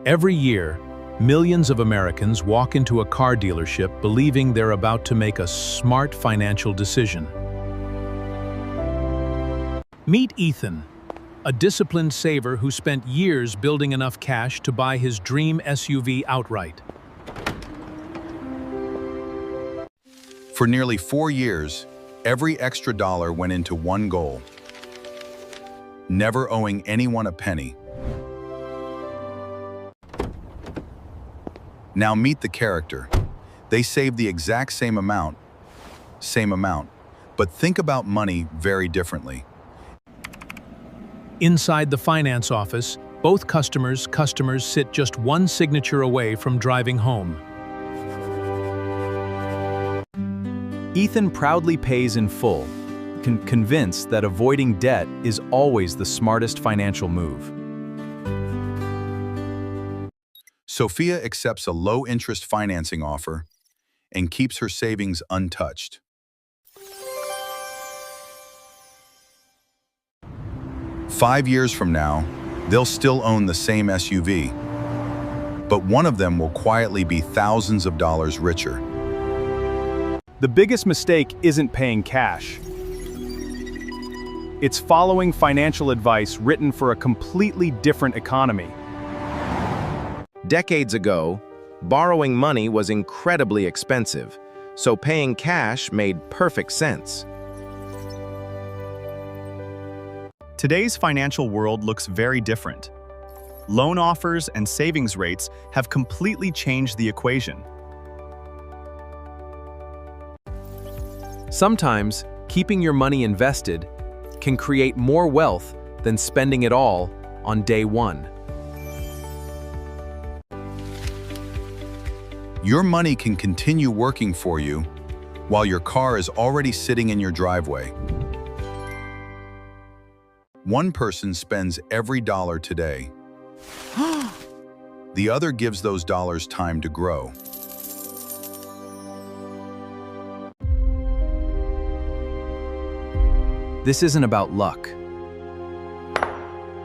Every year, millions of Americans walk into a car dealership believing they're about to make a smart financial decision. Meet Ethan, a disciplined saver who spent years building enough cash to buy his dream SUV outright. For nearly 4 years, every extra dollar went into one goal: never owing anyone a penny. Now meet the character. They save the exact same amount, but think about money very differently. Inside the finance office, both customers sit just one signature away from driving home. Ethan proudly pays in full, convinced that avoiding debt is always the smartest financial move. Sophia accepts a low-interest financing offer and keeps her savings untouched. "5 years from now, they'll still own the same SUV, but one of them will quietly be thousands of dollars richer." The biggest mistake isn't paying cash. It's following financial advice written for a completely different economy. Decades ago, borrowing money was incredibly expensive, so paying cash made perfect sense. Today's financial world looks very different. Loan offers and savings rates have completely changed the equation. Sometimes, keeping your money invested can create more wealth than spending it all on day one. Your money can continue working for you while your car is already sitting in your driveway. One person spends every dollar today. The other gives those dollars time to grow. This isn't about luck.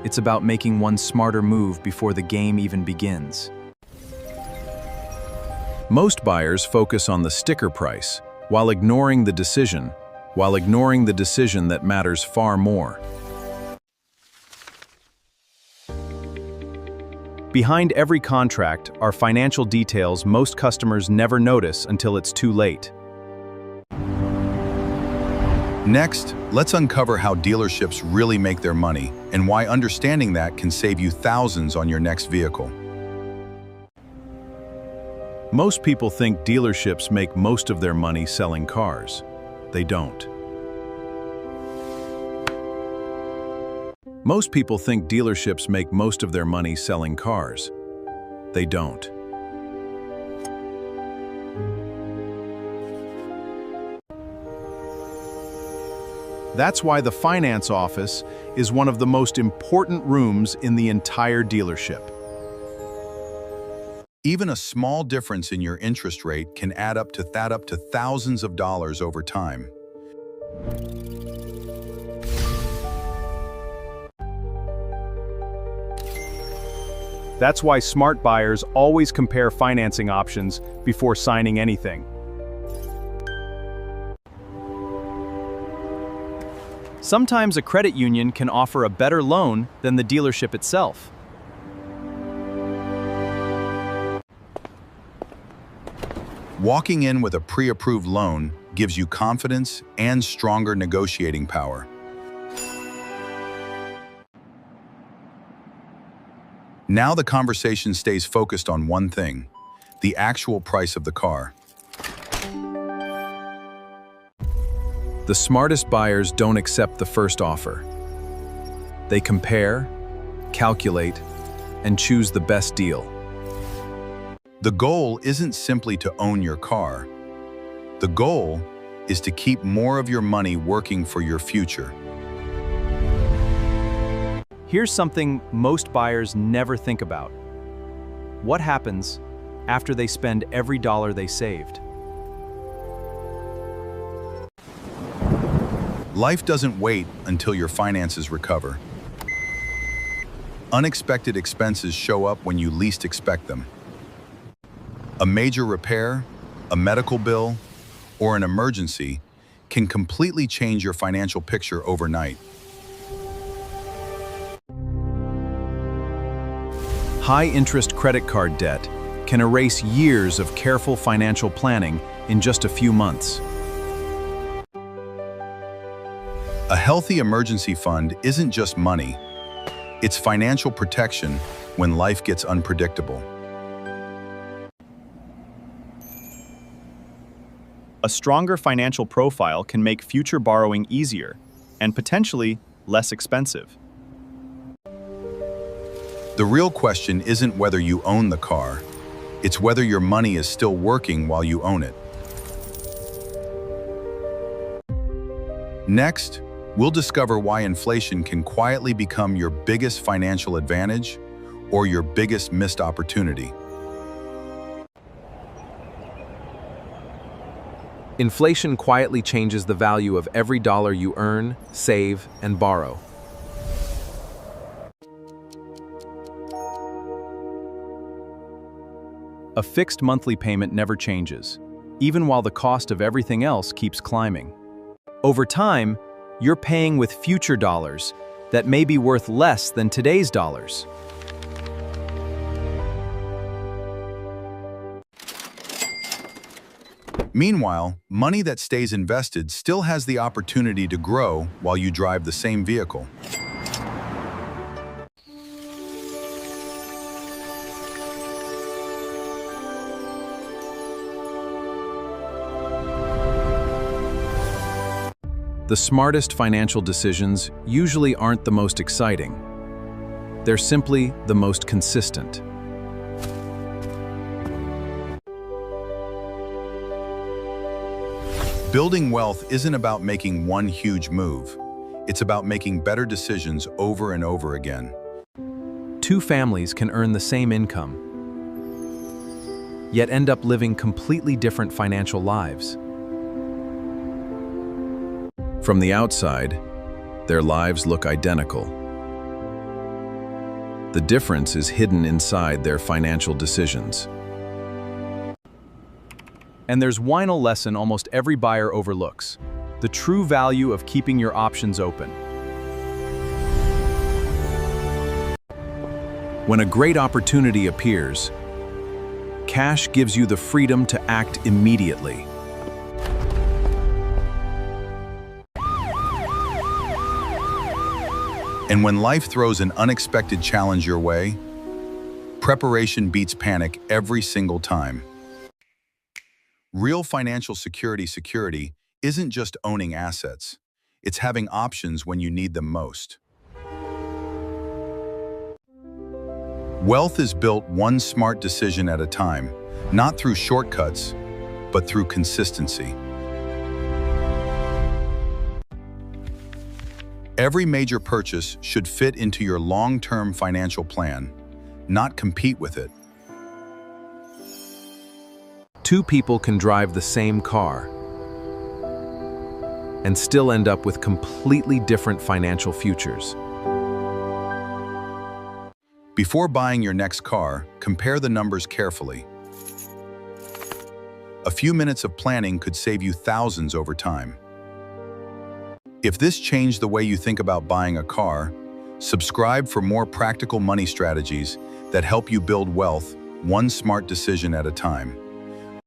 It's about making one smarter move before the game even begins. Most buyers focus on the sticker price, while ignoring the decision that matters far more. Behind every contract are financial details most customers never notice until it's too late. Next, let's uncover how dealerships really make their money and why understanding that can save you thousands on your next vehicle. Most people think dealerships make most of their money selling cars. They don't. Most people think dealerships make most of their money selling cars. They don't. That's why the finance office is one of the most important rooms in the entire dealership. Even a small difference in your interest rate can add up to thousands of dollars over time. That's why smart buyers always compare financing options before signing anything. Sometimes a credit union can offer a better loan than the dealership itself. Walking in with a pre-approved loan gives you confidence and stronger negotiating power. Now the conversation stays focused on one thing: the actual price of the car. The smartest buyers don't accept the first offer. They compare, calculate, and choose the best deal. The goal isn't simply to own your car. The goal is to keep more of your money working for your future. Here's something most buyers never think about. What happens after they spend every dollar they saved? Life doesn't wait until your finances recover. Unexpected expenses show up when you least expect them. A major repair, a medical bill, or an emergency can completely change your financial picture overnight. High-interest credit card debt can erase years of careful financial planning in just a few months. A healthy emergency fund isn't just money, it's financial protection when life gets unpredictable. A stronger financial profile can make future borrowing easier and potentially less expensive. The real question isn't whether you own the car, it's whether your money is still working while you own it. Next, we'll discover why inflation can quietly become your biggest financial advantage or your biggest missed opportunity. Inflation quietly changes the value of every dollar you earn, save, and borrow. A fixed monthly payment never changes, even while the cost of everything else keeps climbing. Over time, you're paying with future dollars that may be worth less than today's dollars. Meanwhile, money that stays invested still has the opportunity to grow while you drive the same vehicle. The smartest financial decisions usually aren't the most exciting. They're simply the most consistent. Building wealth isn't about making one huge move. It's about making better decisions over and over again. Two families can earn the same income, yet end up living completely different financial lives. From the outside, their lives look identical. The difference is hidden inside their financial decisions. And there's one lesson almost every buyer overlooks: the true value of keeping your options open. When a great opportunity appears, cash gives you the freedom to act immediately. And when life throws an unexpected challenge your way, preparation beats panic every single time. Real financial security isn't just owning assets. It's having options when you need them most. Wealth is built one smart decision at a time, not through shortcuts, but through consistency. Every major purchase should fit into your long-term financial plan, not compete with it. Two people can drive the same car and still end up with completely different financial futures. Before buying your next car, compare the numbers carefully. A few minutes of planning could save you thousands over time. If this changed the way you think about buying a car, subscribe for more practical money strategies that help you build wealth one smart decision at a time.